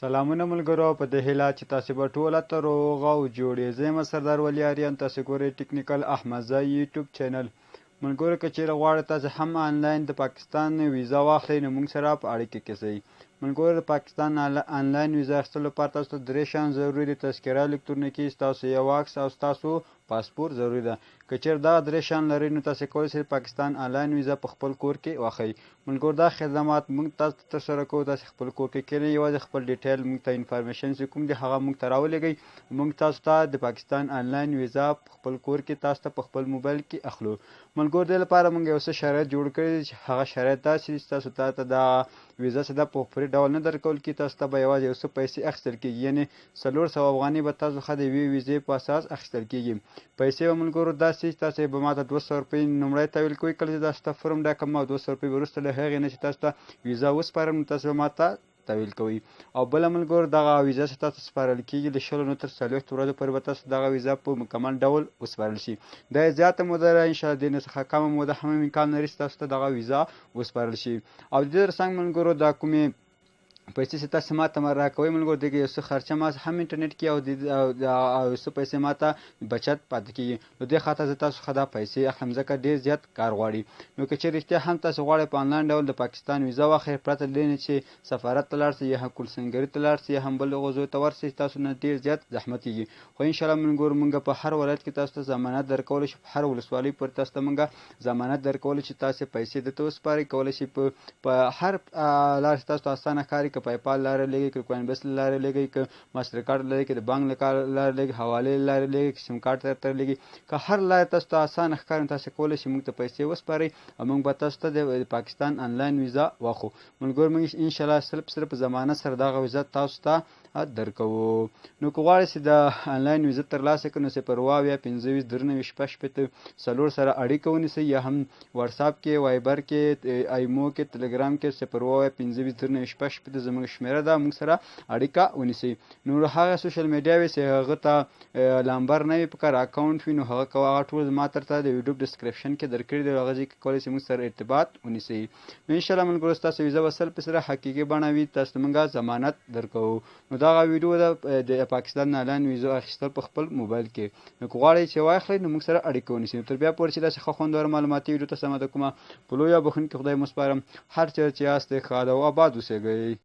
سلامونه ملګرو، په دې هیله چې تاسې به ټوله ته روغ او جوړ یې. زه یم سردار ولی آریان، تاسې ګورئ ټیکنیکل احمدزی یوټیوب چینل. ملګرو که چیرې غواړئ تاسې هم انلاین د پاکستان ویزه واخلئ نو موږ سره په اړیکه کې شئ. ملګرو د پاکستان انلاین ویزه اخیستلو لپاره تاسو ته درې شیان ضروري دي: تذکره الکترونیکي، ستاسو یو عکس او ستاسو پاسپورت ضروري ده. که چیرې دغه درې شیان لرئ نو تاسې کولی شئ پاکستان انلاین ویزه په خپل کور کې واخلئ. ملګرو دا خدمات موږ تاسو ته ترسره کوو، تاسې خپل کور کې کینئ، یوازې خپل ډیټیل موږ ته انفارمیشن چې کوم دي هغه موږ ته راولېږئ. موږ تاسو ته د پاکستان انلاین ویزه په خپل کور کې تاسو ته په خپل موبایل کې اخلو. ملګرو دې لپاره موږ یو څه شرایط جوړ کړي دي چې هغه شرایط داسې دي چې تاسو ته دا ویزه چې ده په فري ډول نه درکول کېږي، تاسو ته به یوازې یو څه پیسې اخیستل کېږي، یعنې 400 افغانۍ به تاسو څخه د یوې ویزې په اساس اخیستل کېږي. پیسې به ملګرو داسې چې تاسې به ما ته 200 روپۍ لومړی تحویل کوئ کله چې تاسو ته فرم ډاکم، او 200 روپۍ وروسته له هغې نه چې تاسو ته ویزه وسپارم نو تاسو به ما ته تحویل کوئ. او بله ملګرو دغه ویزه چې تاسو سپارل کېږي د 20 نه تر 40 ورځو پورې به تاسو دغه ویزه په مکمل ډول وسپارل شي. دا یې زیاته موده ده، انشاءالله دې نه څخه کمه موده هم امکان لري چې تاسو ته دغه ویزه وسپارل شي. او د دې ترڅنګ ملګرو دا کومې پیسې چې تاسو ما ته راکوئ ملګرو، دغه یو څه خرچه ما هم انټرنیټ کې او یو څه پیسې ما ته بچت پاتې کېږي. نو دې خاطر زه تاسو څخه دا پیسې اخلم، ځکه ډېر زیات کار غواړي. نو که چېرې رښتیا هم تاسو غواړئ په انلاین ډول د پاکستان ویزه واخلئ، پرته له دې نه چې سفارت ته لاړ شئ یا کلسنګري ته لاړ شئ یا هم بل غوزو ته ورشئ، تاسو نه ډېر زیات زحمت کېږي. خو انشاءالله ملګرو موږ په هر ولایت کې تاسو ته ضمانت درکولی شو، په هر ولسوالۍ پورې تاسو ته موږ ضمانت درکولی چې تاسې پیسې دلته وسپارئ. کولی شئ په هر لار چې تاسو ته اسانه ښکاري، که پیپال لارې لګئ، که کوین بیس له لارې لګئ، که ماسټر کارډ لرئ، که د بانک له لارې لګئ، حوالې له لارې لګئ، که سیم کارډ درته لګئ، که هر لارې تاسو ته اسانه ښکاري نو تاسې کولی شئ موږ ته پیسې وسپارئ او موږ به تاسو ته د پاکستان انلاین ویزه واخلو. ملګرو موږ انشاءالله صرف ضمانت سره دغه ویزه تاسو ته درکوو. نو که غواړئ چې د انلاین ویزه ترلاسه کړئ نو 0 یا 25 درنوي شپږ شپېته 4 سره اړیکه ونیسئ، یا هم واتساپ کې، وایبر کې، ایمو کې، تلکرام کې 0 یا 25 درنوي شپږ شپېته زموږ شمېره ده، موږ سره اړیکه ونیسئ. نو هغه سوشل میډیا وي چې هغه ته لامبر نه وي پکار، اکاونټ وي، نو هغه ټول ما درته د یوټیوب ډسکرپشن کې درکړي دي، هغه ځای کې کولی شئ موږ سره ارتباط ونیسئ. نو انشاءالله ملګرو ستاسو ویزه به سل په سره حقیقي بڼه وي، تاسو ته موږ ضمانت درکوو. نو دغه ویډیو ده د پاکستان انلاین ویزو اخیستل په خپل موبایل کې. نو که غواړئ چې واخلئ نو موږ سره اړیکه ونیسئ. نو تر بیا پورې چې داسې ښه خوندور معلوماتي ویډیو ته سمه ده کومه په لویه بخښونکي خدای مو سپارم. هر چېرې چې یاستئ ښاد او اباد اوسېږئ.